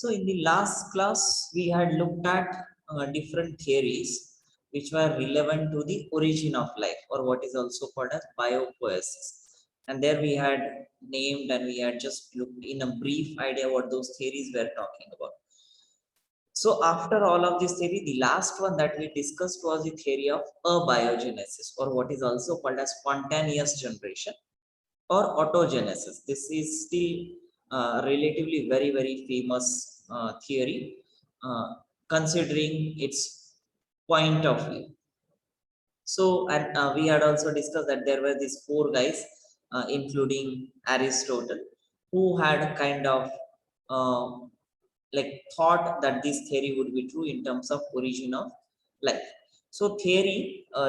So in the last class, we had looked at different theories which were relevant to the origin of life, or what is also called as biopoiesis. And there we had named and we had just looked in a brief idea what those theories were talking about. So after all of this theory, the last one that we discussed was the theory of abiogenesis, or what is also called as spontaneous generation or autogenesis. This is still relatively very famous theory, considering its point of view. So, and we had also discussed that there were these four guys, including Aristotle, who had kind of like thought that this theory would be true in terms of origin of life. So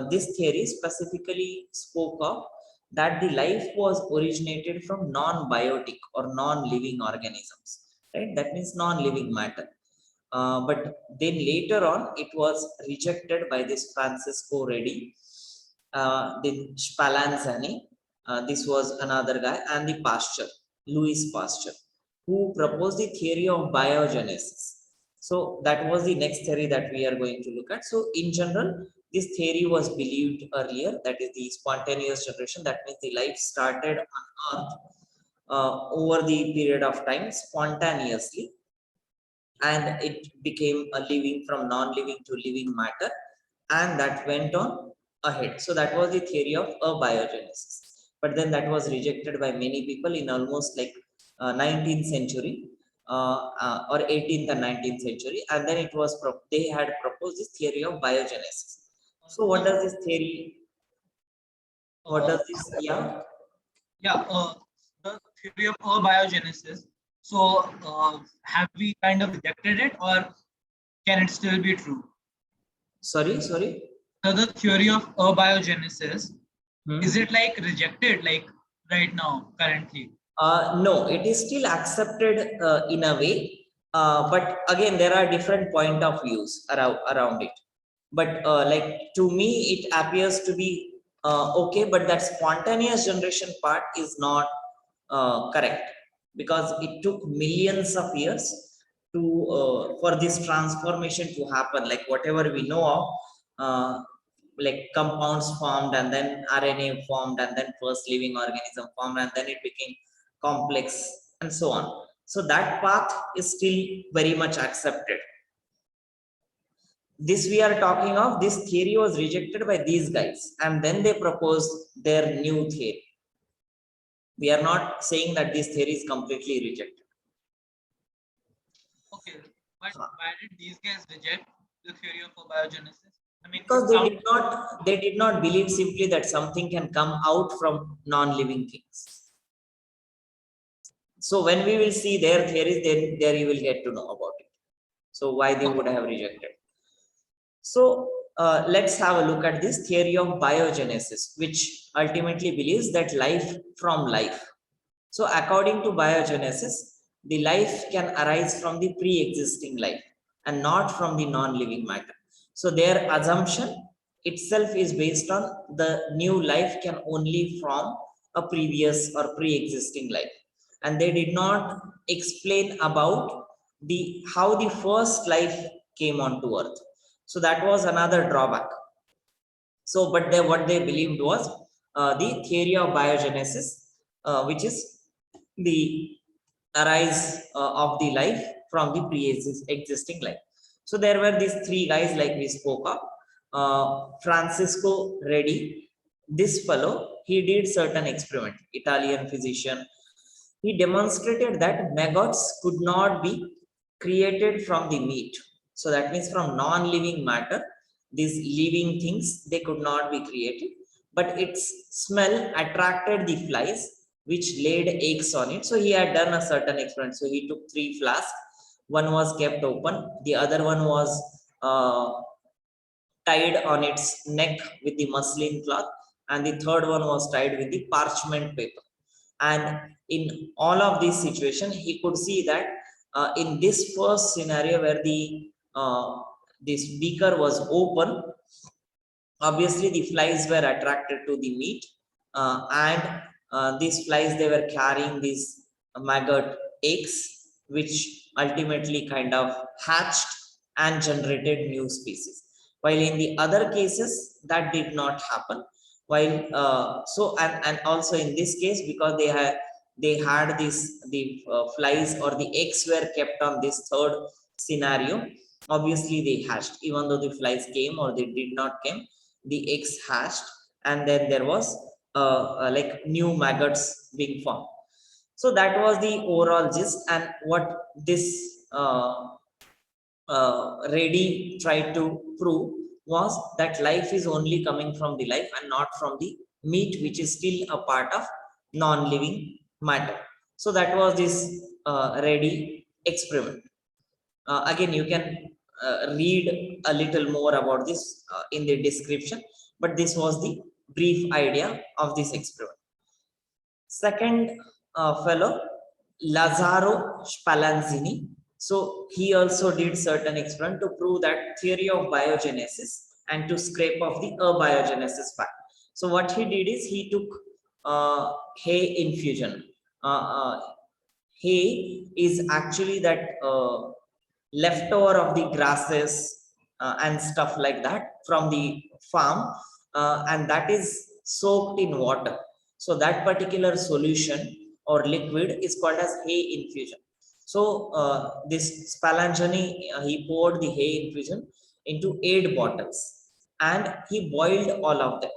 this theory specifically spoke of that the life was originated from non-biotic or non-living organisms, right? That means non-living matter. But then later on, it was rejected by this Francisco Redi, then Spallanzani. This was another guy, and the Pasteur, Louis Pasteur, who proposed the theory of biogenesis. So that was the next theory that we are going to look at. So in general, this theory was believed earlier, that is the spontaneous generation. That means the life started on Earth over the period of time spontaneously, and it became a living from non-living to living matter, and that went on ahead. So that was the theory of abiogenesis. But then that was rejected by many people in almost like 19th century or 18th and 19th century, and then it was they had proposed this theory of biogenesis. So what does this theory? What does this? Yeah. The theory of abiogenesis. So, have we kind of rejected it, or can it still be true? Sorry. So the theory of abiogenesis, is it like rejected, like right now, currently? No, it is still accepted in a way, but again, there are different point of views around it. But like to me, it appears to be okay, but that spontaneous generation part is not correct, because it took millions of years to for this transformation to happen. Like whatever we know of, like compounds formed, and then RNA formed, and then first living organism formed, and then it became complex, and so on. So that path is still very much accepted. This we are talking of, this theory was rejected by these guys, and then they proposed their new theory. We are not saying that this theory is completely rejected. Okay, but why did these guys reject the theory of abiogenesis? I mean, because they did not believe simply that something can come out from non-living things. So when we will see their theories, then there you will get to know about it. So why they would have rejected. So let's have a look at this theory of biogenesis, which ultimately believes that life from life. So according to biogenesis, the life can arise from the pre-existing life and not from the non-living matter. So their assumption itself is based on the new life can only form a previous or pre-existing life. And they did not explain about how the first life came onto earth. So that was another drawback. So, but what they believed was the theory of biogenesis, which is the arise of the life from the pre-existing life. So there were these three guys like we spoke of. Francisco Redi, this fellow, he did certain experiment, Italian physician. He demonstrated that maggots could not be created from the meat. So that means from non-living matter, these living things, they could not be created, but its smell attracted the flies which laid eggs on it. So he had done a certain experiment. So he took 3 flasks. One was kept open. The other one was tied on its neck with the muslin cloth. And the third one was tied with the parchment paper. And in all of these situations, he could see that in this first scenario where the this beaker was open, obviously the flies were attracted to the meat, and these flies, they were carrying these maggot eggs, which ultimately kind of hatched and generated new species. While in the other cases, that did not happen. While and also in this case, because they had this the flies or the eggs were kept on this third scenario, obviously they hatched. Even though the flies came or they did not came, the eggs hatched, and then there was like new maggots being formed. So that was the overall gist, and what this Reddy tried to prove was that life is only coming from the life and not from the meat, which is still a part of non-living matter. So that was this Reddy experiment. Again, you can read a little more about this in the description, but this was the brief idea of this experiment. Second fellow, Lazzaro Spallanzini. So he also did certain experiment to prove that theory of biogenesis and to scrape off the abiogenesis fact. So what he did is he took hay infusion. Hay is actually that leftover of the grasses and stuff like that from the farm, and that is soaked in water. So that particular solution or liquid is called as hay infusion. So this Spallanzani, he poured the hay infusion into 8 bottles and he boiled all of them.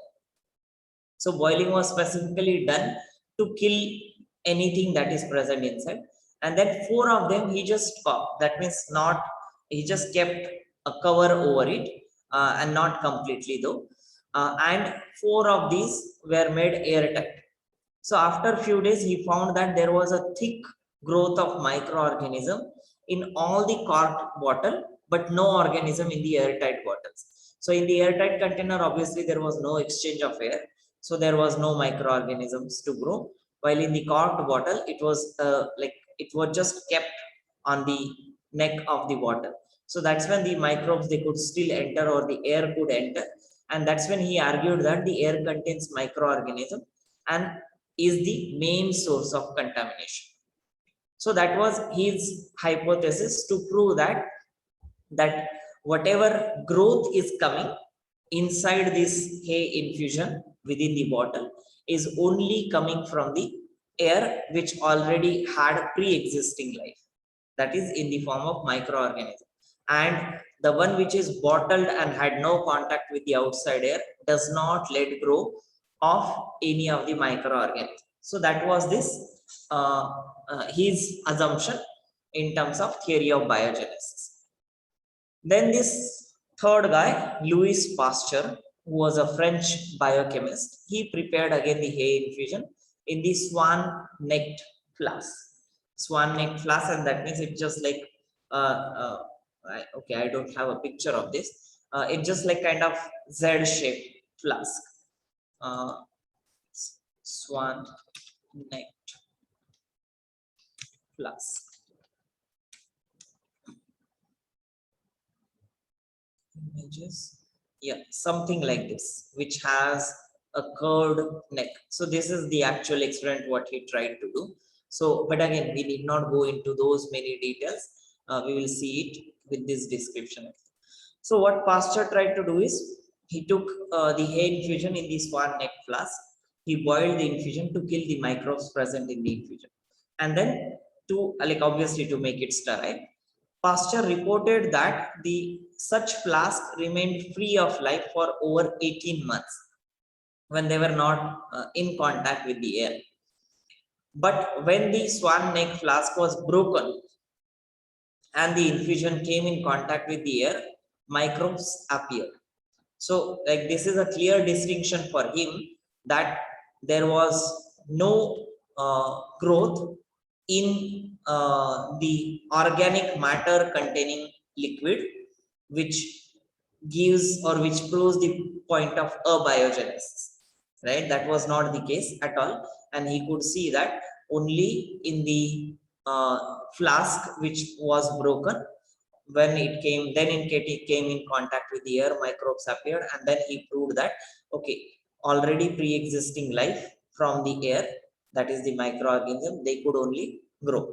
So boiling was specifically done to kill anything that is present inside. And then 4 of them he just popped. That means not, he just kept a cover over it and not completely though. And 4 of these were made airtight. So after a few days, he found that there was a thick growth of microorganism in all the corked bottle, but no organism in the airtight bottles. So in the airtight container, obviously there was no exchange of air. So there was no microorganisms to grow. While in the corked bottle, it was like it was just kept on the neck of the bottle. So that's when the microbes, they could still enter or the air could enter. And that's when he argued that the air contains microorganism and is the main source of contamination. So that was his hypothesis to prove that whatever growth is coming inside this hay infusion within the bottle is only coming from the air which already had pre-existing life, that is in the form of microorganism, and the one which is bottled and had no contact with the outside air does not let grow of any of the microorganisms. So that was this his assumption in terms of theory of biogenesis. Then this third guy, Louis Pasteur, who was a French biochemist, he prepared again the hay infusion in the swan-necked flask. Swan-necked flask, and that means it's just like okay, I don't have a picture of this. It's just like kind of Z-shaped flask. Swan-necked flask. Images, yeah, something like this, which has a curved neck. So this is the actual experiment what he tried to do. So, but again, we need not go into those many details. We will see it with this description. So what Pasteur tried to do is he took the hay infusion in the swan neck flask. He boiled the infusion to kill the microbes present in the infusion, and then to like obviously to make it sterile. Pasteur reported that the such flask remained free of life for over 18 months when they were not in contact with the air. But when the swan neck flask was broken and the infusion came in contact with the air, microbes appeared. So like this is a clear distinction for him that there was no growth in the organic matter containing liquid, which gives or which proves the point of abiogenesis, right? That was not the case at all, and he could see that only in the flask which was broken, when it came, then it came in contact with the air, microbes appeared, and then he proved that okay, already pre-existing life from the air, that is the microorganism, they could only grow.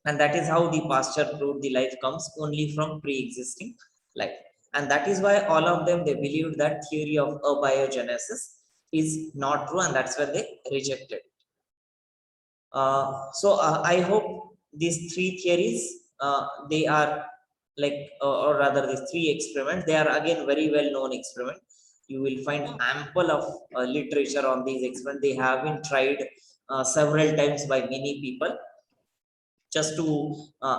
And that is how the Pasteur proved the life comes only from pre-existing life. And that is why all of them, they believed that theory of abiogenesis is not true, and that's where they rejected. I hope these three theories, they are like, or rather these three experiments, they are again very well known experiment. You will find ample of literature on these experiments. They have been tried several times by many people, just to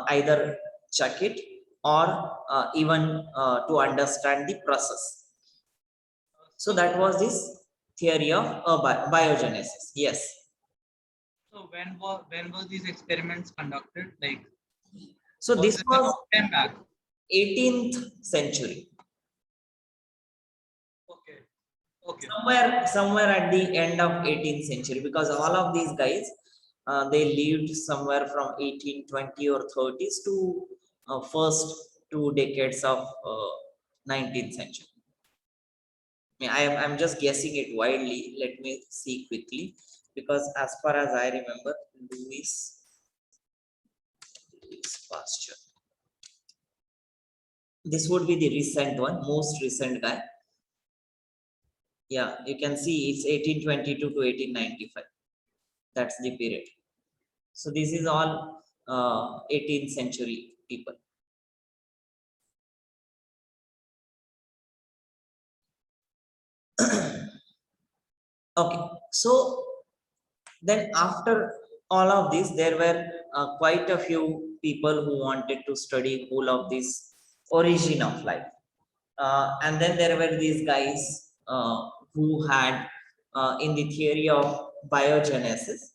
either check it or even to understand the process. So that was this theory of biogenesis. Yes. So when were these experiments conducted? Like, So this it a was long time back? 18th century. Okay. Okay. Somewhere at the end of 18th century, because all of these guys, they lived somewhere from 1820 or 30s to first 2 decades of 19th century. I'm just guessing it wildly. Let me see quickly, because as far as I remember, Louis Pasteur. This would be the recent one, most recent guy. Yeah, you can see it's 1822 to 1895. That's the period. So this is all 18th century people. Okay, so then after all of this, there were quite a few people who wanted to study whole of this origin of life. And then there were these guys who had in the theory of biogenesis,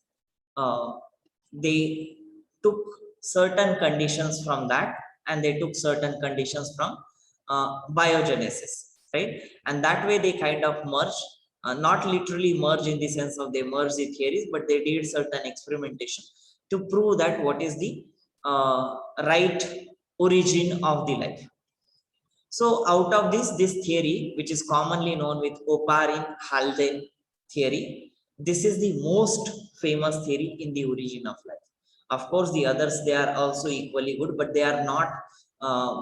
uh, they took certain conditions from that, and they took certain conditions from biogenesis, right? And that way they kind of merged, not literally merge in the sense of they merged the theories, but they did certain experimentation to prove that what is the right origin of the life. So out of this theory, which is commonly known with Oparin-Haldane theory, this is the most famous theory in the origin of life. Of course, the others, they are also equally good, but they are not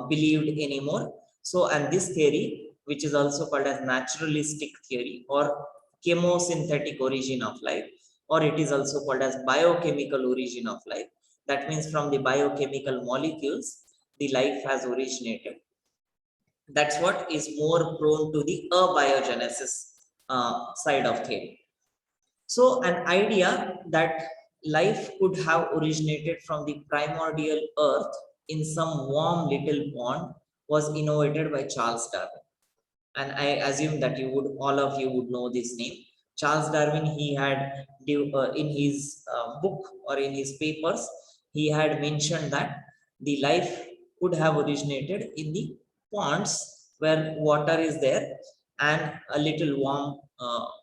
believed anymore. So, and this theory, which is also called as naturalistic theory or chemosynthetic origin of life, or it is also called as biochemical origin of life. That means from the biochemical molecules, the life has originated. That's what is more prone to the abiogenesis side of theory. So an idea that life could have originated from the primordial earth in some warm little pond was innovated by Charles Darwin. And I assume that all of you would know this name. Charles Darwin, he had in his book or in his papers, he had mentioned that the life could have originated in the ponds where water is there and a little warm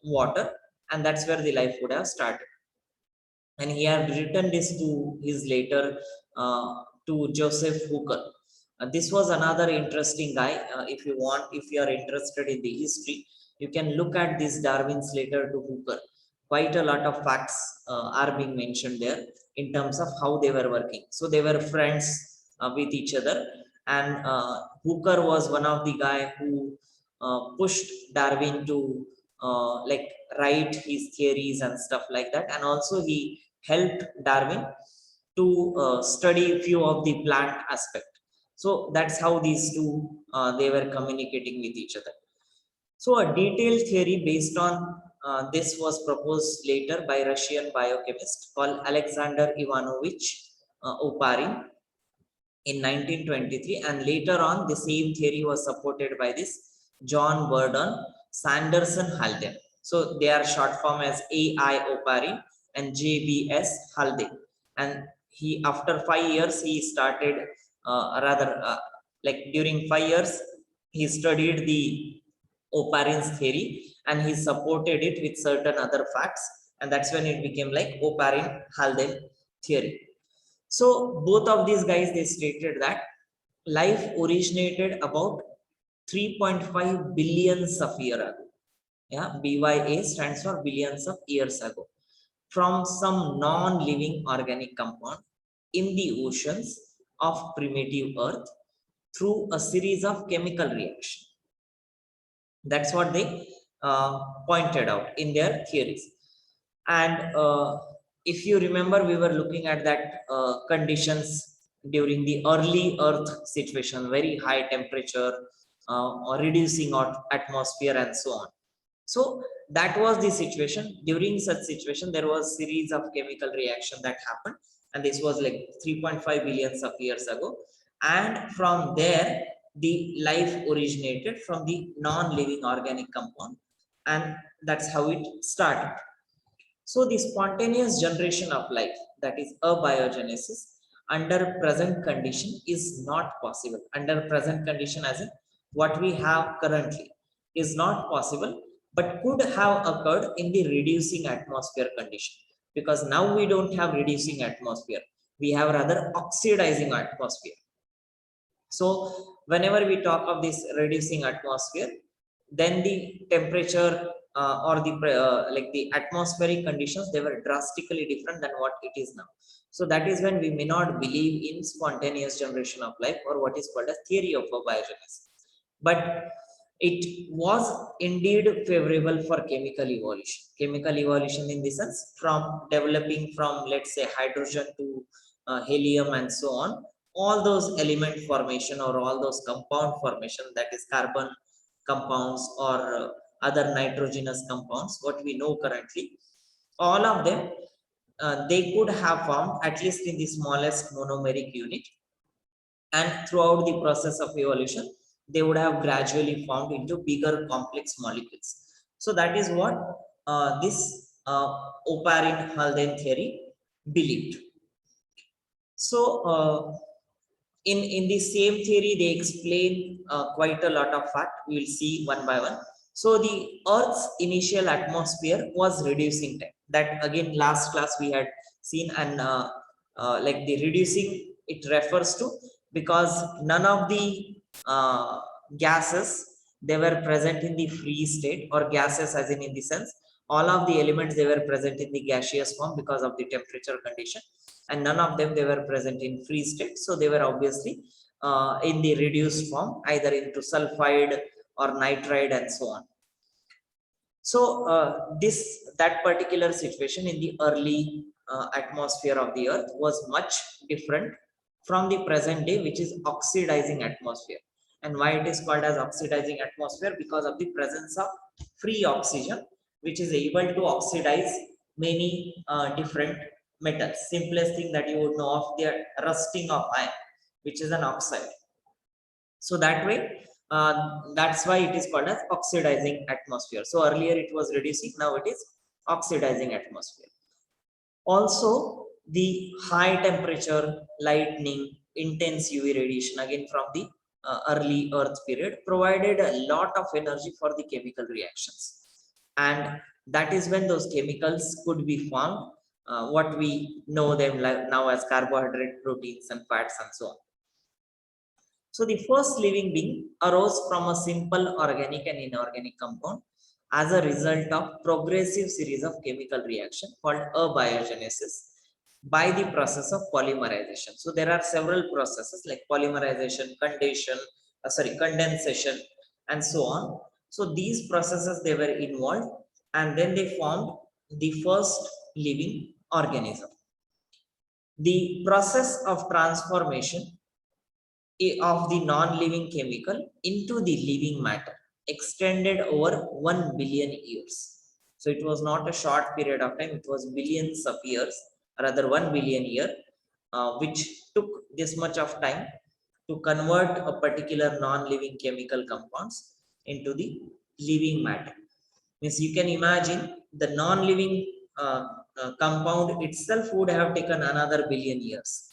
water, and that's where the life would have started. And he had written this to his later to Joseph Hooker. This was another interesting guy. If you are interested in the history, you can look at this Darwin's letter to Hooker. Quite a lot of facts are being mentioned there in terms of how they were working. So they were friends with each other, and Hooker was one of the guy who pushed Darwin to like write his theories and stuff like that, and also he helped Darwin to study few of the plant aspect. So that's how these two they were communicating with each other. So a detailed theory based on this was proposed later by Russian biochemist called Alexander Ivanovich Oparin in 1923, and later on the same theory was supported by this John Burdon Sanderson Haldane. So they are short form as AI Oparin and JBS Haldane. And he, after 5 years, he started like during 5 years, he studied the Oparin's theory and he supported it with certain other facts, and that's when it became like Oparin Haldane theory. So both of these guys, they stated that life originated about 3.5 billions of years ago. Yeah, BYA stands for billions of years ago, from some non-living organic compound in the oceans of primitive Earth through a series of chemical reactions. That's what they pointed out in their theories. And if you remember, we were looking at that conditions during the early Earth situation, very high temperature, or reducing atmosphere and so on. So that was the situation. During such situation, there was series of chemical reaction that happened, and this was like 3.5 billions of years ago. And from there, the life originated from the non-living organic compound, and that's how it started. So the spontaneous generation of life, that is abiogenesis, under present condition is not possible. Under present condition, as in what we have currently, is not possible, but could have occurred in the reducing atmosphere condition. Because now we don't have reducing atmosphere, we have rather oxidizing atmosphere. So whenever we talk of this reducing atmosphere, then the temperature or the like the atmospheric conditions, they were drastically different than what it is now. So that is when we may not believe in spontaneous generation of life, or what is called a theory of abiogenesis. But it was indeed favorable for chemical evolution. Chemical evolution in the sense from developing from, let's say, hydrogen to helium and so on. All those element formation or all those compound formation, that is carbon compounds or other nitrogenous compounds, what we know currently, all of them, they could have formed at least in the smallest monomeric unit, and throughout the process of evolution, they would have gradually formed into bigger complex molecules. So that is what this Oparin-Haldane theory believed. So in the same theory, they explain quite a lot of fact. We will see one by one. So the Earth's initial atmosphere was reducing time. That again, last class we had seen, and like the reducing, it refers to because none of the gases, they were present in the free state, or gases as in the sense, all of the elements, they were present in the gaseous form because of the temperature condition, and none of them, they were present in free state. So they were obviously in the reduced form, either into sulfide or nitride and so on. So that particular situation in the early atmosphere of the Earth was much different from the present day, which is oxidizing atmosphere. And why it is called as oxidizing atmosphere? Because of the presence of free oxygen, which is able to oxidize many different metals. Simplest thing that you would know of, the rusting of iron, which is an oxide. So that way, that's why it is called as oxidizing atmosphere. So earlier it was reducing, now it is oxidizing atmosphere. Also, the high temperature, lightning, intense UV radiation, again from the early Earth period, provided a lot of energy for the chemical reactions. And that is when those chemicals could be formed, what we know them like now as carbohydrate, proteins and fats and so on. So the first living being arose from a simple organic and inorganic compound as a result of progressive series of chemical reaction called abiogenesis by the process of polymerization. So there are several processes like polymerization, condensation and so on. So these processes, they were involved, and then they formed the first living organism. The process of transformation of the non-living chemical into the living matter extended over 1 billion years. So it was not a short period of time, it was billions of years, rather 1 billion year, which took this much of time to convert a particular non-living chemical compounds into the living matter. Means you can imagine the non-living compound itself would have taken another billion years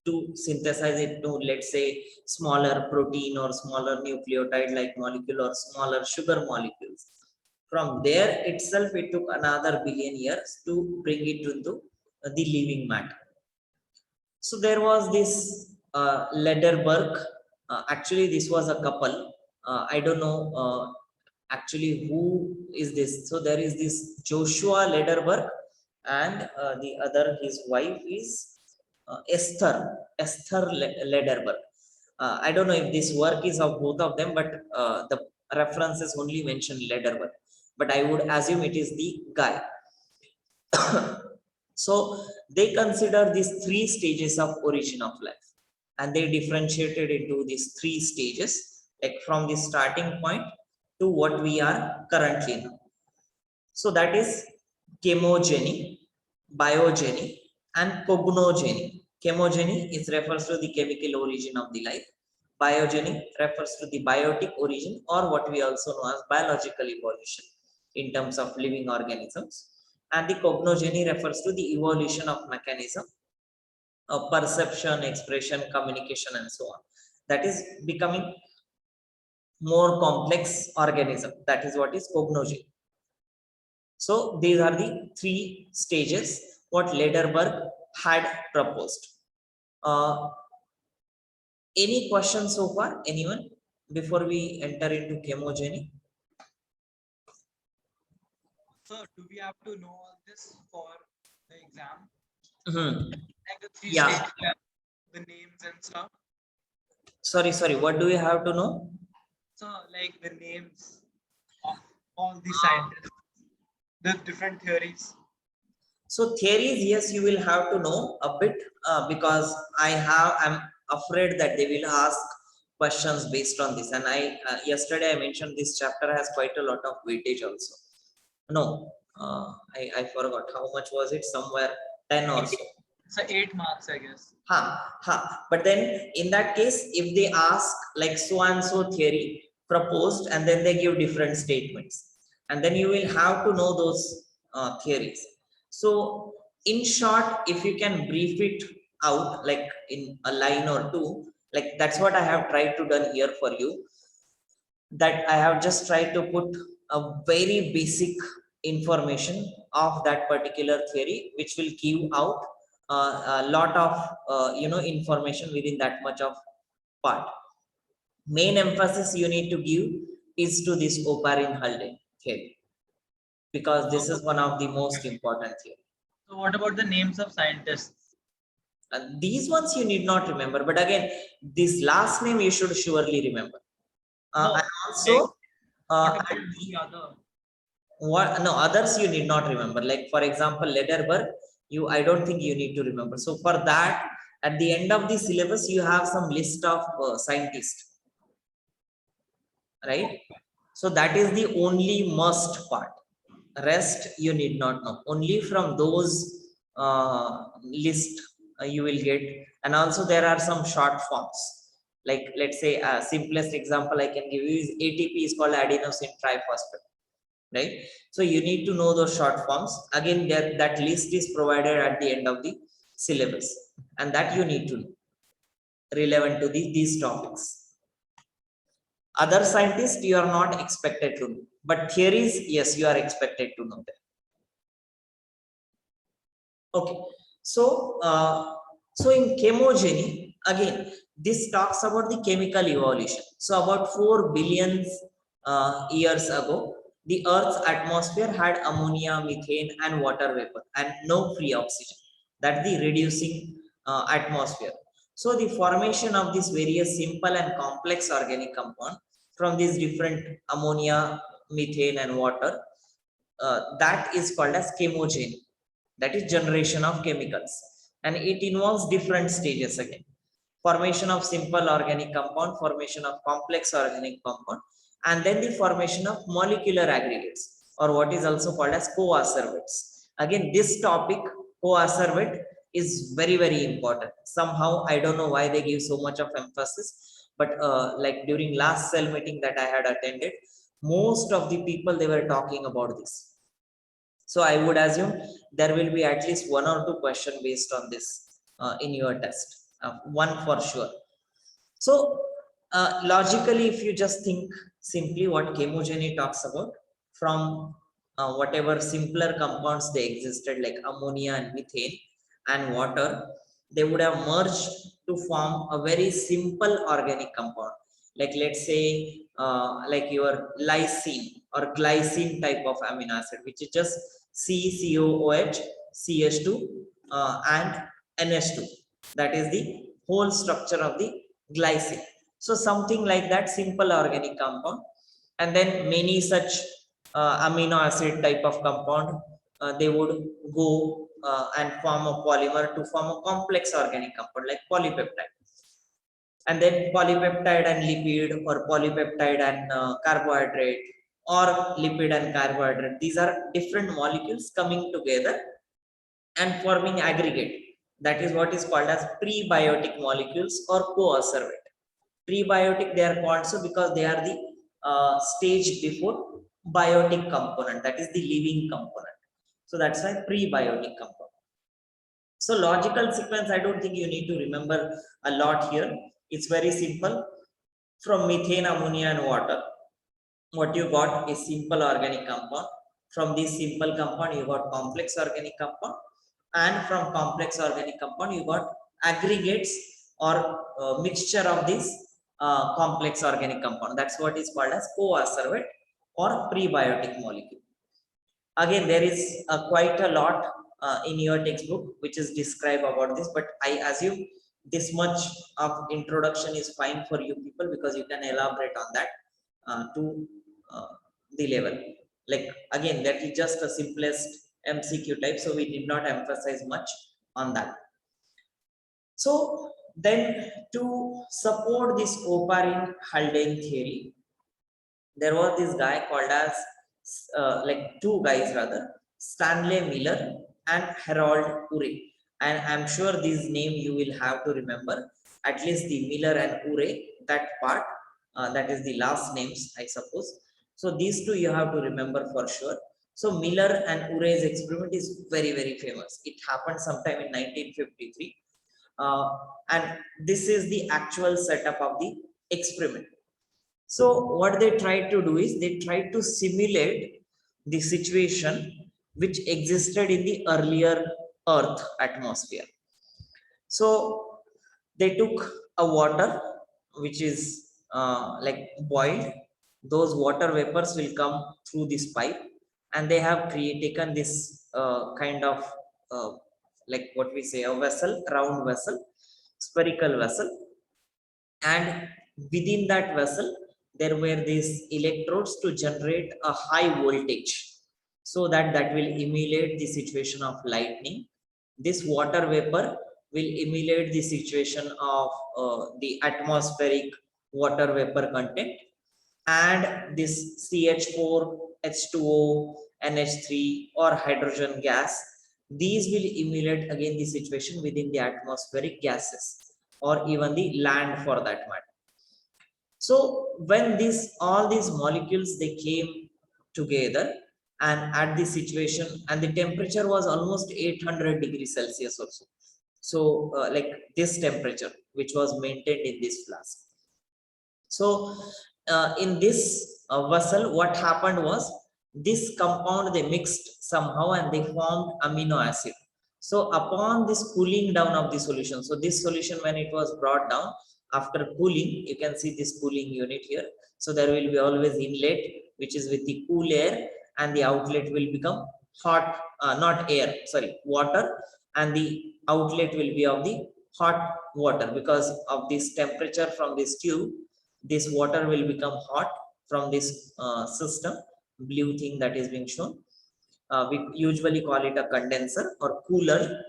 to synthesize it to, let's say, smaller protein or smaller nucleotide like molecule or smaller sugar molecules. From there itself, it took another billion years to bring it into the living matter. So there was this Lederberg. Actually, this was a couple. I don't know actually who is this. So there is this Joshua Lederberg, and the other, his wife is Esther Lederberg. I don't know if this work is of both of them, but the references only mention Lederberg. But I would assume it is the guy. So they consider these 3 stages of origin of life, and they differentiated into these 3 stages, like from the starting point to what we are currently now. So that is chemogeny, biogeny, and cognogeny. Chemogeny is refers to the chemical origin of the life. Biogeny refers to the biotic origin, or what we also know as biological evolution in terms of living organisms. And the cognogeny refers to the evolution of mechanism, perception, expression, communication, and so on. That is becoming more complex organism. That is what is cognogeny. So these are the 3 stages what Lederberg had proposed. Any questions so far? Anyone? Before we enter into chemogeny? So do we have to know all this for the exam? Mhm. Like the 3 Yeah. stages, the names and stuff. Sorry. What do we have to know? So like the names of all the scientists, the different theories. So theories, yes, you will have to know a bit because I'm afraid that they will ask questions based on this. And yesterday I mentioned this chapter has quite a lot of weightage also. No, I forgot how much was it? Somewhere 10 or so. So 8 marks, I guess. But then in that case, if they ask like so and so theory proposed, and then they give different statements, and then you will have to know those theories. So in short, if you can brief it out like in a line or 2, like that's what I have tried to done here for you. That I have just tried to put a very basic information of that particular theory, which will give out a lot of information within that much of part. Main emphasis you need to give is to this Oparin-Haldane theory, because this is one of the most important theory. So what about the names of scientists? And these ones you need not remember, but again, this last name you should surely remember. No, And also, what about the other? No, others you need not remember. Like for example, Lederberg, I don't think you need to remember. So for that, at the end of the syllabus, you have some list of scientists, right? So that is the only must part. Rest you need not know. Only from those list you will get. And also there are some short forms. Like let's say simplest example I can give you is ATP is called adenosine triphosphate, right? So you need to know those short forms. Again, that list is provided at the end of the syllabus, and that you need to know relevant to these topics. Other scientists you are not expected to know, but theories, yes, you are expected to know them. Okay, so in chemogeny, again, this talks about the chemical evolution. So about 4 billion years ago, the Earth's atmosphere had ammonia, methane, and water vapor, and no free oxygen. That's the reducing atmosphere. So the formation of these various simple and complex organic compound from these different ammonia, methane, and water, that is called as chemogeny. That is generation of chemicals, and it involves different stages again. Formation of simple organic compound, formation of complex organic compound, and then the formation of molecular aggregates, or what is also called as coacervates. Again, this topic, coacervate, is very, very important. Somehow, I don't know why they give so much of emphasis, but like during last cell meeting that I had attended, most of the people, they were talking about this. So I would assume there will be at least 1 or 2 questions based on this in your test, one for sure. So logically, if you just think simply what chemogeny talks about, from whatever simpler compounds they existed like ammonia and methane and water, they would have merged to form a very simple organic compound. Like let's say like your lysine or glycine type of amino acid, which is just CCOOH, CH2 and NH2. That is the whole structure of the glycine. So something like that, simple organic compound, and then many such amino acid type of compound, they would go and form a polymer to form a complex organic compound like polypeptide. And then polypeptide and lipid, or polypeptide and carbohydrate, or lipid and carbohydrate. These are different molecules coming together and forming aggregate. That is what is called as prebiotic molecules or co-observate. Prebiotic they are called so because they are the stage before biotic component, that is the living component. So that's why prebiotic component. So logical sequence, I don't think you need to remember a lot here. It's very simple. From methane, ammonia and water, what you got is simple organic compound. From this simple compound, you got complex organic compound. And from complex organic compound, you got aggregates or mixture of this complex organic compound. That's what is called as co-observate or prebiotic molecule. Again, there is quite a lot in your textbook which is described about this, but I assume this much of introduction is fine for you people, because you can elaborate on that to the level. Like again, that is just the simplest MCQ type, so we did not emphasize much on that. So then, to support this Oparin Haldane theory, there was this guy called as like two guys rather, Stanley Miller and Harold Urey. And I'm sure this name you will have to remember, at least the Miller and Urey, that part, that is the last names, I suppose. So these two you have to remember for sure. So Miller and Urey's experiment is very, very famous. It happened sometime in 1953. And this is the actual setup of the experiment. So what they tried to do is they tried to simulate the situation which existed in the earlier Earth atmosphere. So they took a water which is like boiled. Those water vapors will come through this pipe, and they have taken this kind of like what we say, a vessel, round vessel, spherical vessel, and within that vessel there were these electrodes to generate a high voltage, so that will emulate the situation of lightning. This water vapor will emulate the situation of the atmospheric water vapor content, and this CH4, H2O, NH3 or hydrogen gas, these will emulate again the situation within the atmospheric gases, or even the land for that matter. So when all these molecules they came together and at the situation, and the temperature was almost 800 degrees Celsius or so. So like this temperature which was maintained in this flask. So in this vessel, what happened was, this compound they mixed somehow and they formed amino acid. So upon this cooling down of the solution, so this solution when it was brought down after cooling, you can see this cooling unit here. So there will be always inlet which is with the cool air, and the outlet will become hot, not air, sorry, water, and the outlet will be of the hot water. Because of this temperature from this tube, this water will become hot from this system, blue thing that is being shown. We usually call it a condenser or cooler.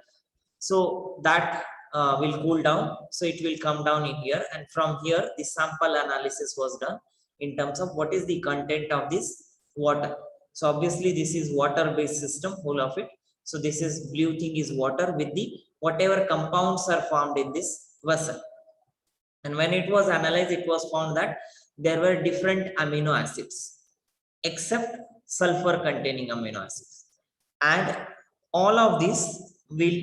So that will cool down, so it will come down in here, and from here the sample analysis was done in terms of what is the content of this water. So obviously this is water based system, whole of it. So this is blue thing is water with the whatever compounds are formed in this vessel. And when it was analyzed, it was found that there were different amino acids except sulfur containing amino acids, and all of this will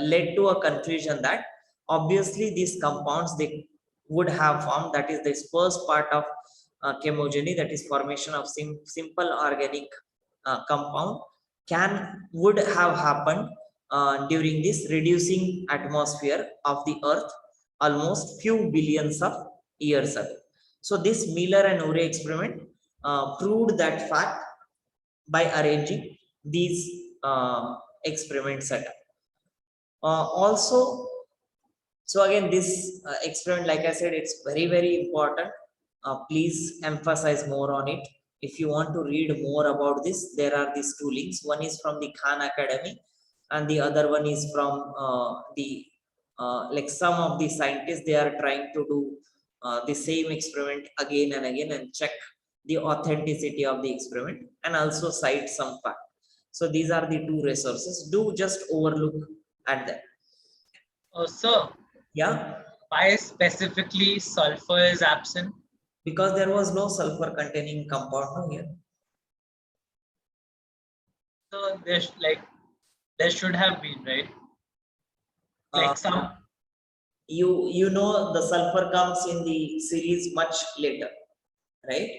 led to a conclusion that obviously these compounds they would have formed, that is this first part of chemogeny, that is formation of simple organic compound, would have happened during this reducing atmosphere of the earth almost few billions of years ago. So this Miller and Urey experiment proved that fact by arranging these experiment setup. Also, So again, this experiment, like I said, it's very, very important. Please emphasize more on it. If you want to read more about this, there are these two links. One is from the Khan Academy, and the other one is from like some of the scientists. They are trying to do the same experiment again and again and check the authenticity of the experiment and also cite some fact. So these are the two resources. Do just overlook at them. So Yeah, why specifically sulfur is absent? because there was no sulfur containing compound no, here. So there should have been, right? Uh, Like some. you know the sulfur comes in the series much later, right?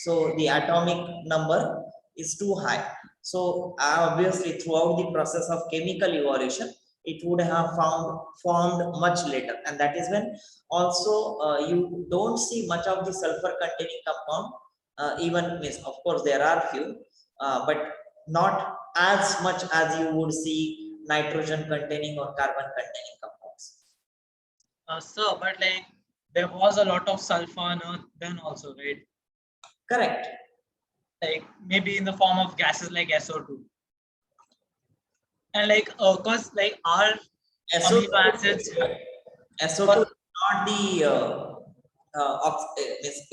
So the atomic number is too high. So obviously throughout the process of chemical evolution, it would have formed much later, and that is when also you don't see much of the sulfur containing compound. Even means of course there are few, but not as much as you would see nitrogen containing or carbon containing compounds. So, but like there was a lot of sulfur on Earth then also, right? Correct. Like maybe in the form of gases like SO2. And like, cause like our SO2, amino acids. SO2 is not the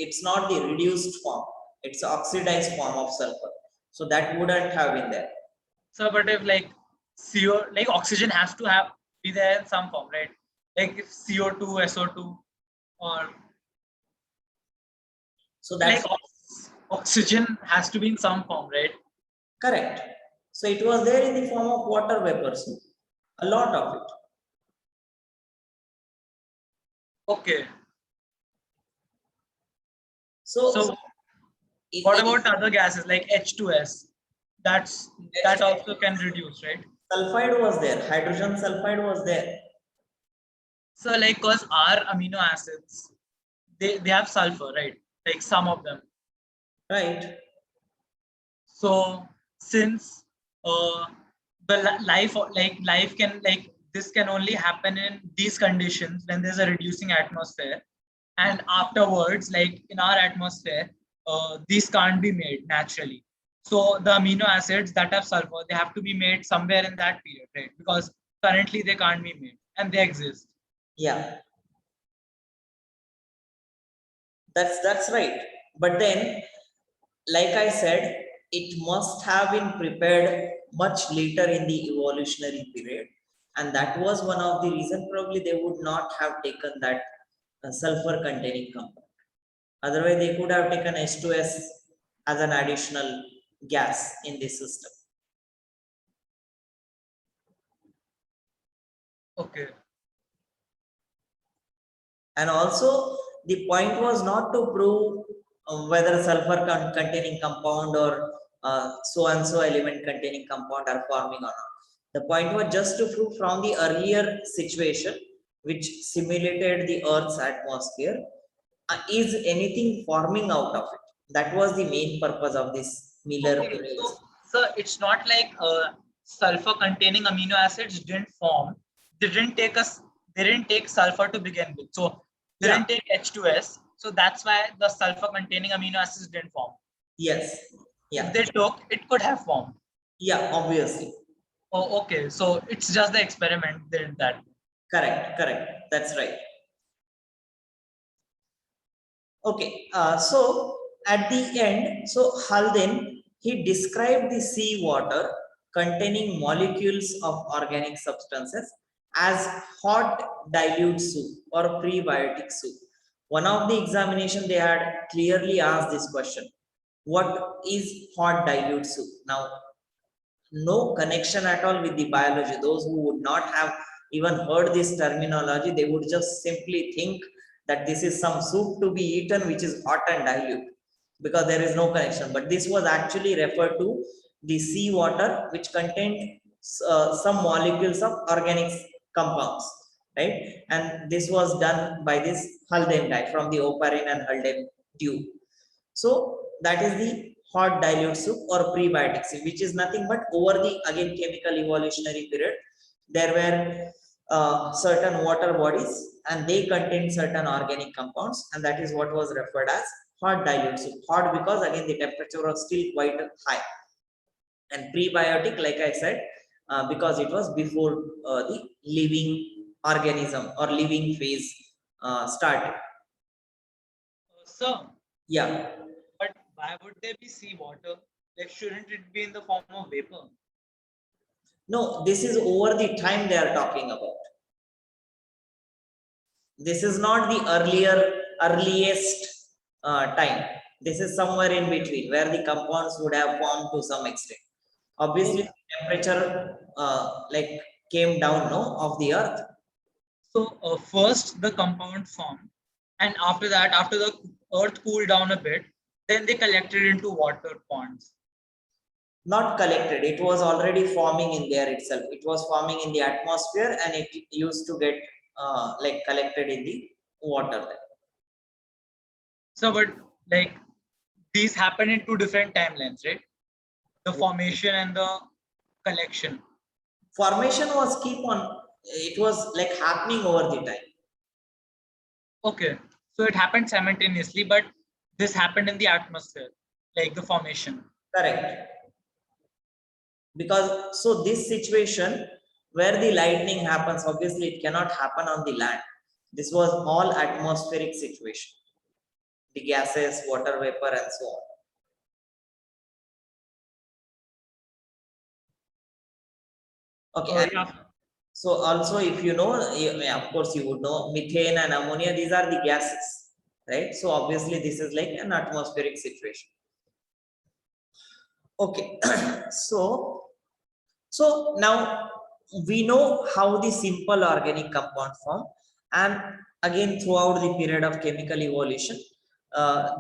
it's not the reduced form, it's oxidized form of sulfur, so that wouldn't have been there. So, but if like CO, like oxygen has to have be there in some form, right? Like if CO2, SO2, or So that's like oxygen has to be in some form, right? correct. So it was there in the form of water vapors, a lot of it. Okay. So So what about other gases like H2S? That also can reduce, right? sulfide was there, hydrogen sulfide was there. So like cause our amino acids, they have sulfur, right? Like some of them. Right. So since life can like this can only happen in these conditions when there's a reducing atmosphere, and afterwards, like in our atmosphere, these can't be made naturally. So the amino acids that have sulfur, they have to be made somewhere in that period, right? Because currently they can't be made and they exist. Yeah, that's right. But then, like I said, it must have been prepared much later in the evolutionary period, and that was one of the reason probably they would not have taken that sulfur containing compound. Otherwise, they could have taken H2S as an additional gas in the system. Okay. And also, the point was not to prove whether sulfur containing compound or so and so element containing compound are forming or not. The point was just to prove from the earlier situation, which simulated the Earth's atmosphere, is anything forming out of it. That was the main purpose of this Miller. Okay. So it's not like sulfur containing amino acids didn't form. They didn't take us. They didn't take sulfur to begin with. So they didn't take H2S. So that's why the sulfur containing amino acids didn't form. Yes. Yeah. If they took, it could have formed. Yeah, obviously. Oh, okay. So it's just the experiment they did that. Correct. That's right. Okay. So at the end, so Halden, he described the sea water containing molecules of organic substances as hot dilute soup or prebiotic soup. One of the examination they had clearly asked this question: what is hot dilute soup? Now, no connection at all with the biology. Those who would not have even heard this terminology, they would just simply think that this is some soup to be eaten which is hot and dilute, because there is no connection. But this was actually referred to the sea water which contained some molecules of organic compounds, right? And this was done by this Halden guy from the Oparin and Halden tube. So that is the hot dilute soup or prebiotic soup, which is nothing but over the again chemical evolutionary period, there were certain water bodies, and they contain certain organic compounds, and that is what was referred as hot dilute soup. Hot because again the temperature was still quite high, and prebiotic, like I said, because it was before the living organism or living phase started. So, Yeah. but why would there be seawater? Like, shouldn't it be in the form of vapor? No, this is over the time they are talking about. This is not the earliest time. This is somewhere in between where the compounds would have formed to some extent. Obviously, Okay. temperature like came down, no, of the earth. So, first the compound formed, and after that, after the earth cooled down a bit, then they collected into water ponds. Not collected, it was already forming in there itself. It was forming in the atmosphere, and it used to get like collected in the water there. So, but like these happen in two different timelines, right? The formation and the collection. Formation was keep on, it was like happening over the time. Okay, so it happened simultaneously, but this happened in the atmosphere, like the formation. Correct. Because so this situation where the lightning happens, obviously it cannot happen on the land. This was all atmospheric situation, the gases, water vapor, and so on. Okay, and Yeah. so also if you know, of course you would know methane and ammonia, these are the gases, right? So obviously this is like an atmospheric situation. Okay, so now we know how the simple organic compound form, and again throughout the period of chemical evolution,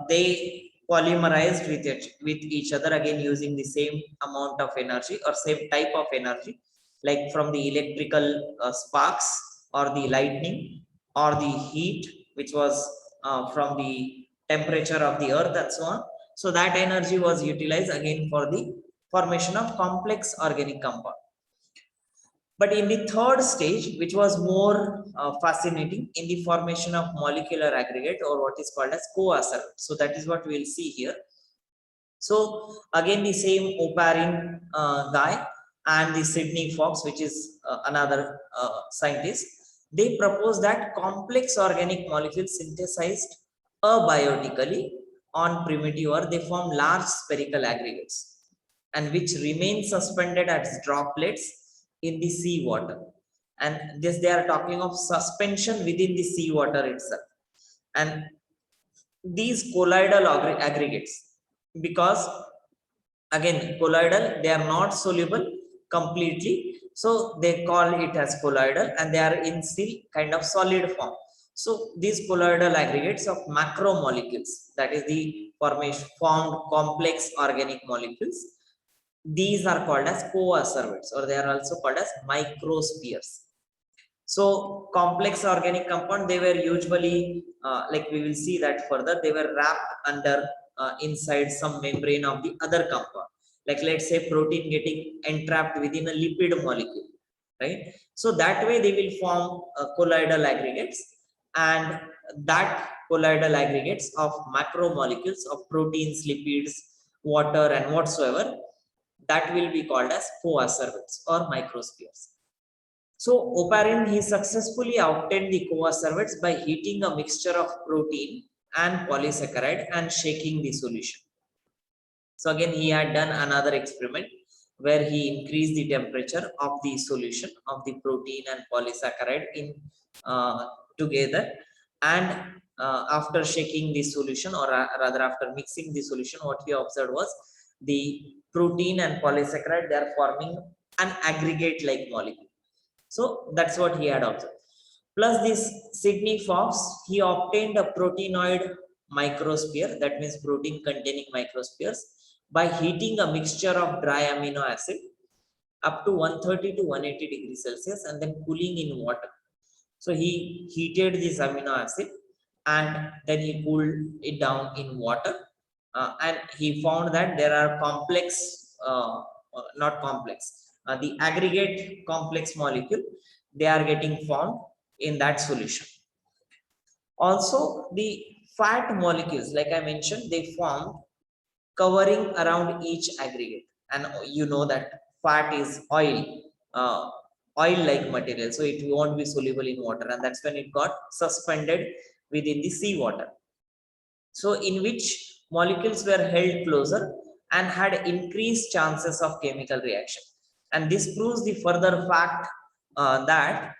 they polymerized with each other, again using the same amount of energy or same type of energy, like from the electrical sparks or the lightning or the heat, which was from the temperature of the earth and so on. So that energy was utilized again for the formation of complex organic compound. But in the third stage, which was more fascinating, in the formation of molecular aggregate, or what is called as coacervate. So that is what we will see here. So again, the same Oparin guy and the Sidney Fox, which is another scientist, they propose that complex organic molecules synthesized abiotically on primitive Earth, they form large spherical aggregates, and which remain suspended as droplets in the sea water. And this, they are talking of suspension within the sea water itself. And these colloidal aggregates, because again colloidal, they are not soluble completely, so they call it as colloidal, and they are in still kind of solid form. So these colloidal aggregates of macromolecules, that is the formation formed complex organic molecules, these are called as coacervates, or they are also called as microspheres. So complex organic compound, they were usually like we will see that further, they were wrapped under inside some membrane of the other compound, like let's say protein getting entrapped within a lipid molecule, right? So that way they will form colloidal aggregates, and that colloidal aggregates of macromolecules of proteins, lipids, water, and whatsoever, that will be called as coacervates or microspheres. So Oparin, he successfully obtained the coacervates by heating a mixture of protein and polysaccharide and shaking the solution. So again, he had done another experiment where he increased the temperature of the solution of the protein and polysaccharide in together, and after shaking the solution, or rather after mixing the solution, what he observed was the protein and polysaccharide, they are forming an aggregate like molecule. So that's what he had observed. Plus this Sidney Fox, he obtained a proteinoid microsphere, that means protein containing microspheres, by heating a mixture of dry amino acid up to 130 to 180 degrees Celsius and then cooling in water. So he heated this amino acid and then he cooled it down in water, and he found that there are complex, not complex, the aggregate complex molecule, they are getting formed in that solution. Also, the fat molecules, like I mentioned, they form covering around each aggregate, and you know that fat is oil, oil-like material, so it won't be soluble in water, and that's when it got suspended within the seawater. So, in which molecules were held closer and had increased chances of chemical reaction, and this proves the further fact that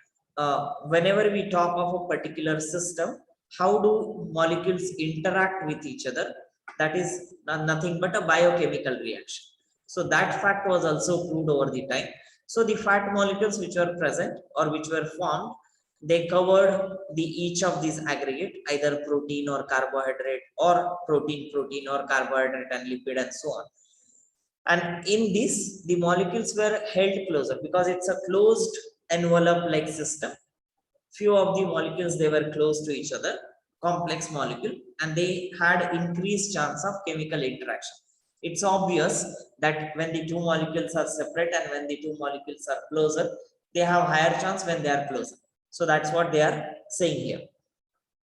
whenever we talk of a particular system, how do molecules interact with each other? That is nothing but a biochemical reaction. So that fact was also proved over the time. So the fat molecules which were present or which were formed, they covered the each of these aggregate, either protein or carbohydrate, or protein or carbohydrate and lipid and so on. And in this, the molecules were held closer because it's a closed envelope like system. Few of the molecules, they were close to each other, complex molecule, and they had increased chance of chemical interaction. It's obvious that when the two molecules are separate and when the two molecules are closer, they have higher chance when they are closer. So that's what they are saying here.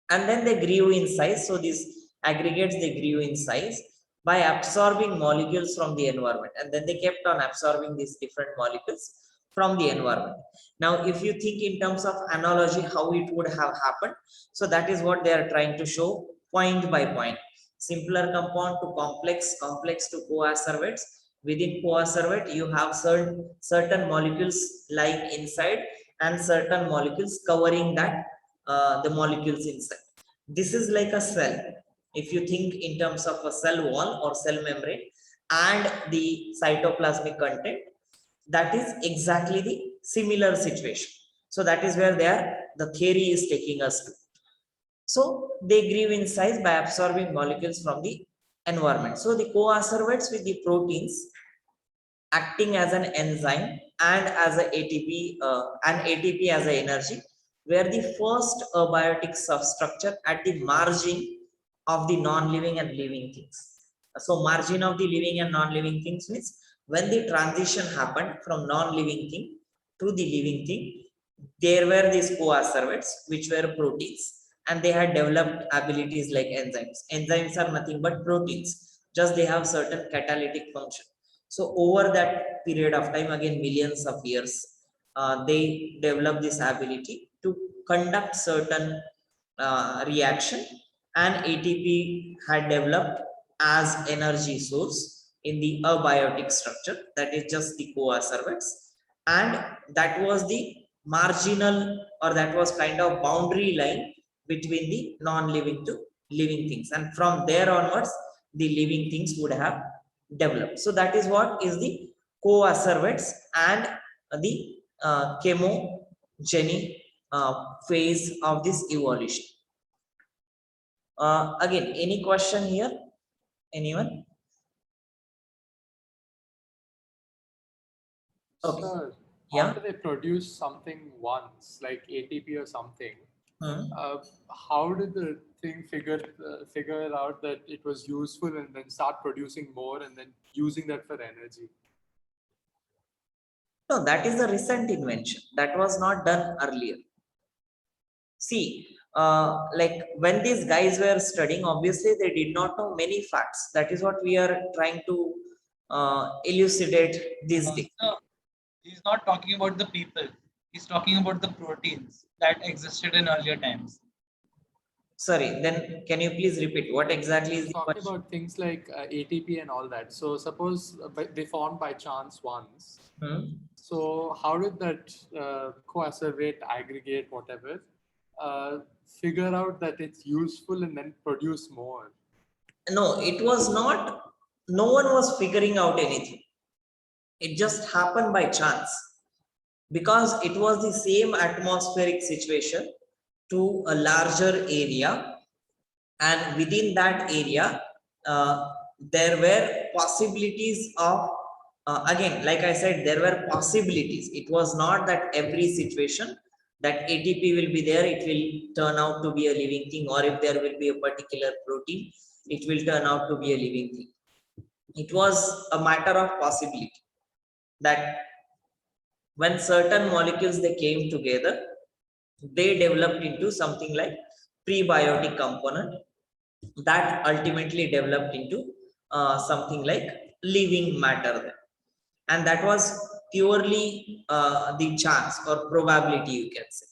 And then they grew in size. So these aggregates, they grew in size by absorbing molecules from the environment, and then they kept on absorbing these different molecules from the environment. Now, if you think in terms of analogy, how it would have happened, so that is what they are trying to show point by point. Simpler compound to complex, complex to coacervates. Within coacervate, you have certain molecules lying inside and certain molecules covering that the molecules inside. This is like a cell. If you think in terms of a cell wall or cell membrane and the cytoplasmic content, that is exactly the similar situation. So that is where the theory is taking us to. So they grew in size by absorbing molecules from the environment. So the coacervates with the proteins acting as an enzyme and as a ATP, and ATP as a energy, were the first abiotic substructure at the margin of the non-living and living things. So margin of the living and non-living things means when the transition happened from non-living thing to the living thing, there were these coacervates which were proteins, and they had developed abilities like enzymes. Enzymes are nothing but proteins, just they have certain catalytic function. So over that period of time, again millions of years, they develop this ability to conduct certain reaction, and ATP had developed as energy source in the abiotic structure, that is just the coacervates, and that was the marginal, or that was kind of boundary line between the non-living to living things, and from there onwards the living things would have developed. So that is what is the coacervates and the chemogeny phase of this evolution. Again, any question here? Anyone? Okay. Sir, Yeah. after they produce something once, like ATP or something, Hmm. how did the thing figure out that it was useful and then start producing more and then using that for energy? No, that is a recent invention. That was not done earlier. See, like when these guys were studying, obviously they did not know many facts. That is what we are trying to elucidate these things. No, he's not talking about the people. He's talking about the proteins that existed in earlier times. Sorry, then can you please repeat what exactly is the Talking question? about things like ATP and all that. So suppose they formed by chance once. Hmm? So how did that coacervate, aggregate, whatever, figure out that it's useful and then produce more? No, it was not. No one was figuring out anything. It just happened by chance, because it was the same atmospheric situation to a larger area, and within that area there were possibilities of again, like I said, there were possibilities. It was not that every situation that ATP will be there, it will turn out to be a living thing, or if there will be a particular protein, it will turn out to be a living thing. It was a matter of possibility that when certain molecules they came together, they developed into something like prebiotic component that ultimately developed into something like living matter there. And that was purely the chance or probability, you can say,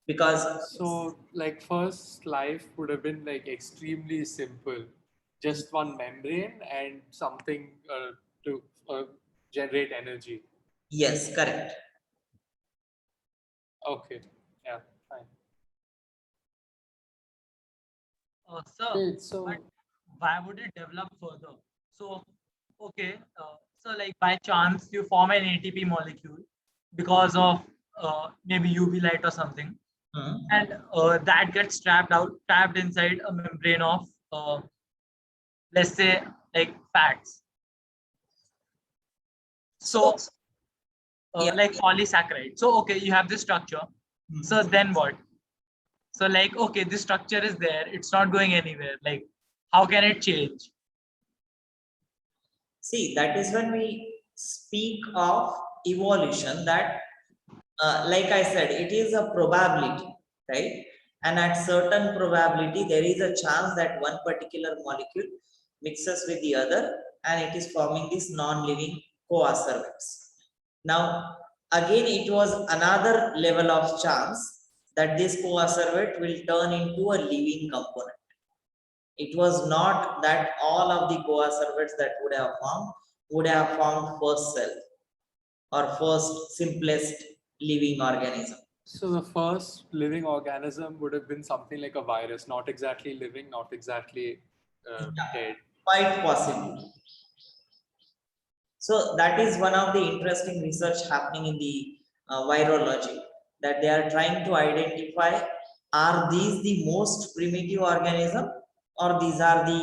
because So, like, first life would have been like extremely simple, just one membrane and something to generate energy. yes, correct. Okay, yeah, fine. So, Wait, so but why would it develop further? So, okay, so like by chance you form an ATP molecule because of maybe UV light or something, Hmm. and that gets trapped inside a membrane of let's say like fats. So, So, yeah. like polysaccharide. So, okay, you have this structure. So then what? So like, okay, this structure is there. It's not going anywhere. Like, how can it change? See, that is when we speak of evolution, that, like I said, it is a probability, right? And at certain probability, there is a chance that one particular molecule mixes with the other and it is forming these non-living coacervates. Now, again, it was another level of chance that this coacervate will turn into a living component. It was not that all of the coacervates that would have formed first cell or first simplest living organism. so the first living organism would have been something like a virus, not exactly living, not exactly dead. Quite possibly. So that is one of the interesting research happening in the virology, that they are trying to identify, are these the most primitive organism or these are the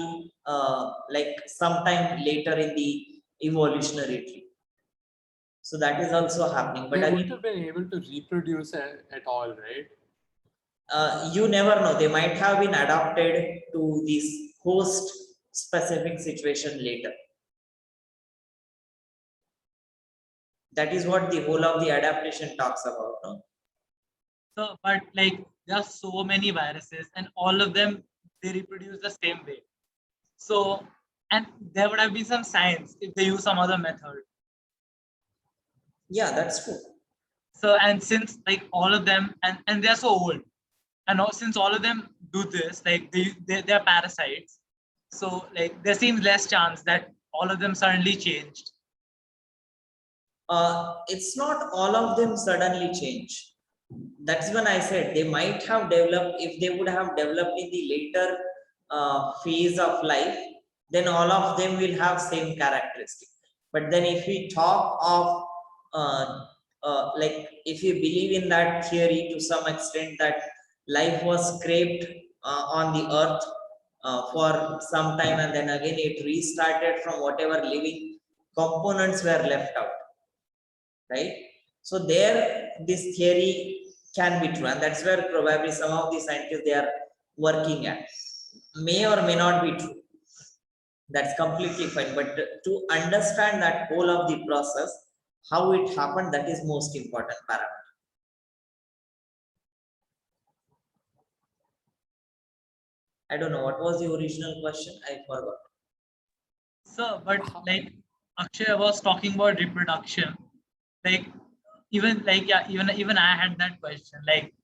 like sometime later in the evolutionary tree. So that is also happening. But They wouldn't again, have been able to reproduce at all, right? you never know. They might have been adapted to this host specific situation later. That is what the whole of the adaptation talks about. No? So, but like, there are so many viruses, and all of them they reproduce the same way. So, and there would have been some science if they use some other method. Yeah, that's true. So, and since like all of them, and they're so old, and since all of them do this, like they're parasites. So, like, there seems less chance that all of them suddenly changed. It's not all of them suddenly change. That's when I said they might have developed, if they would have developed in the later phase of life, then all of them will have same characteristic. But then if we talk of like if you believe in that theory to some extent, that life was scraped on the earth for some time and then again it restarted from whatever living components were left out, right? So there, this theory can be true, and that's where probably some of the scientists they are working at. May or may not be true. That's completely fine. But to understand that whole of the process, how it happened, that is most important parameter. I don't know what was the original question. I forgot. So, but like Akshay was talking about reproduction, like even like yeah, even I had that question. Like,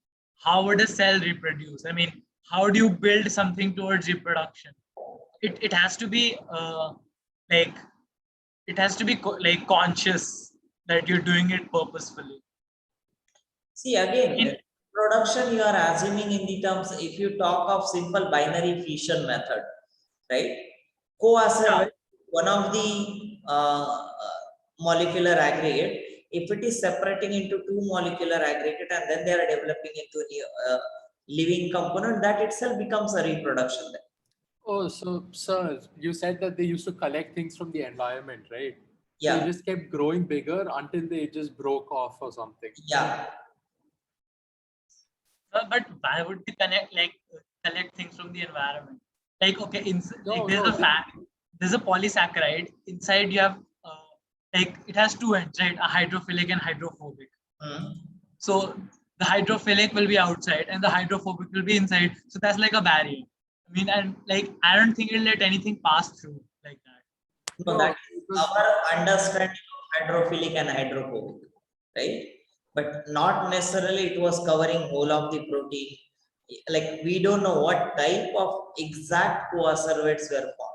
how would a cell reproduce? I mean, how do you build something towards reproduction? It has to be like it has to be like conscious that you're doing it purposefully. See again, In, production you are assuming in the terms, if you talk of simple binary fission method, right? yeah, Co-acervate, one of the molecular aggregate, if it is separating into two molecular aggregate and then they are developing into a living component, that itself becomes a reproduction then. Oh, so sir, you said that they used to collect things from the environment, right? So it Yeah, just kept growing bigger until they just broke off or something. yeah. but why would we connect like collect things from the environment? Like okay, like No, no, there's a polysaccharide inside. You have like it has two ends, right? A hydrophilic and hydrophobic. Hmm. So the hydrophilic will be outside and the hydrophobic will be inside. So that's like a barrier. I mean, and like I don't think it'll let anything pass through like that. No, No, that is because our understanding of hydrophilic and hydrophobic, right? But not necessarily it was covering whole of the protein. Like we don't know what type of exact coacervates were formed.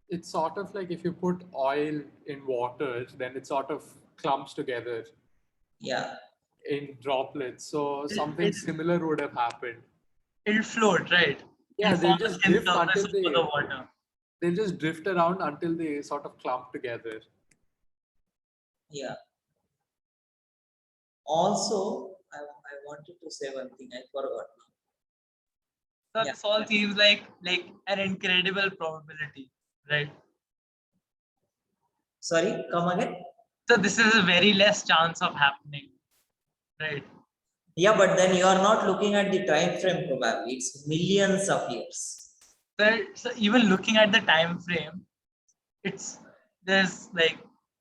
it's sort of like if you put oil in water, then it sort of clumps together Yeah, in droplets. So something similar would have happened. It'll float, right? Yeah, It'll they'll form a just thin drift surface until over the water. they'll just drift around until they sort of clump together. yeah. Also, I wanted to say one thing, I forgot now. So Yeah. this all seems like an incredible probability, right? Sorry, come again? So this is a very less chance of happening, right? Yeah, but then you are not looking at the time frame probably. It's millions of years. So even looking at the time frame, there's like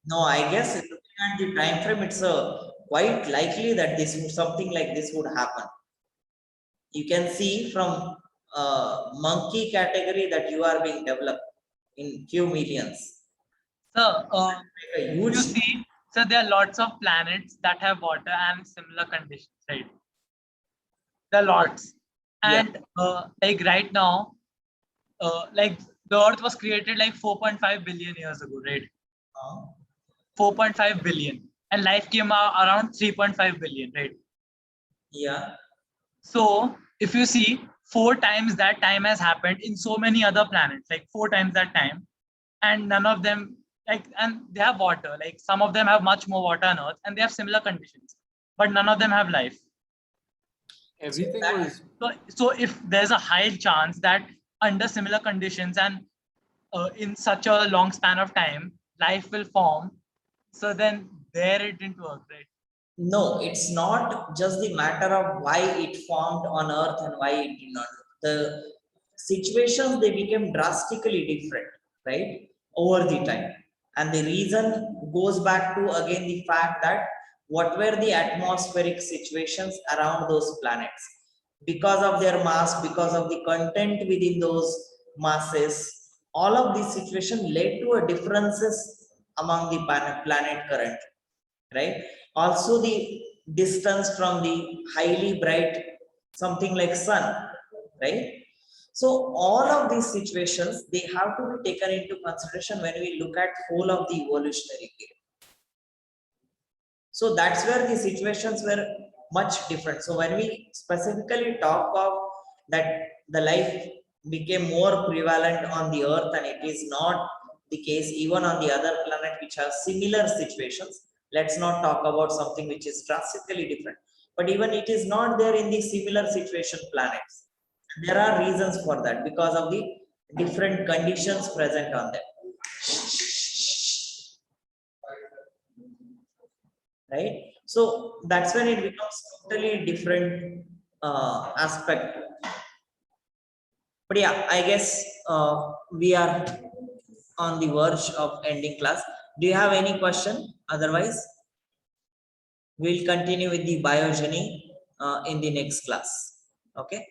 No, I guess looking at the time frame, it's quite likely that something like this would happen. You can see from monkey category that you are being developed in few millions. so Like a huge. you see, so there are lots of planets that have water and similar conditions, right? There are lots, Yeah. and like right now, like the Earth was created like 4.5 billion years ago, right? uh, 4.5 billion, and life came out around 3.5 billion, right? yeah. So if you see, 4 times that time has happened in so many other planets, like 4 times that time, and none of them and they have water. Like some of them have much more water on Earth, and they have similar conditions, but none of them have life. Everything that- was So if there's a high chance that under similar conditions and in such a long span of time, life will form. So then there it didn't work, right? No, it's not just the matter of why it formed on Earth and why it did not. The situations they became drastically different, right, over the time. And the reason goes back to again the fact that what were the atmospheric situations around those planets? Because of their mass, because of the content within those masses, all of these situations led to a differences among the planet current, right? Also the distance from the highly bright something like sun, right? So all of these situations, they have to be taken into consideration when we look at whole of the evolutionary period. So that's where the situations were much different. So when we specifically talk of that the life became more prevalent on the earth and it is not the case even on the other planet which have similar situations, let's not talk about something which is drastically different. But even it is not there in the similar situation planets. There are reasons for that because of the different conditions present on them. Right? So that's when it becomes totally different aspect. But yeah, I guess we are on the verge of ending class. Do you have any question? Otherwise, we'll continue with the biogeny in the next class. Okay.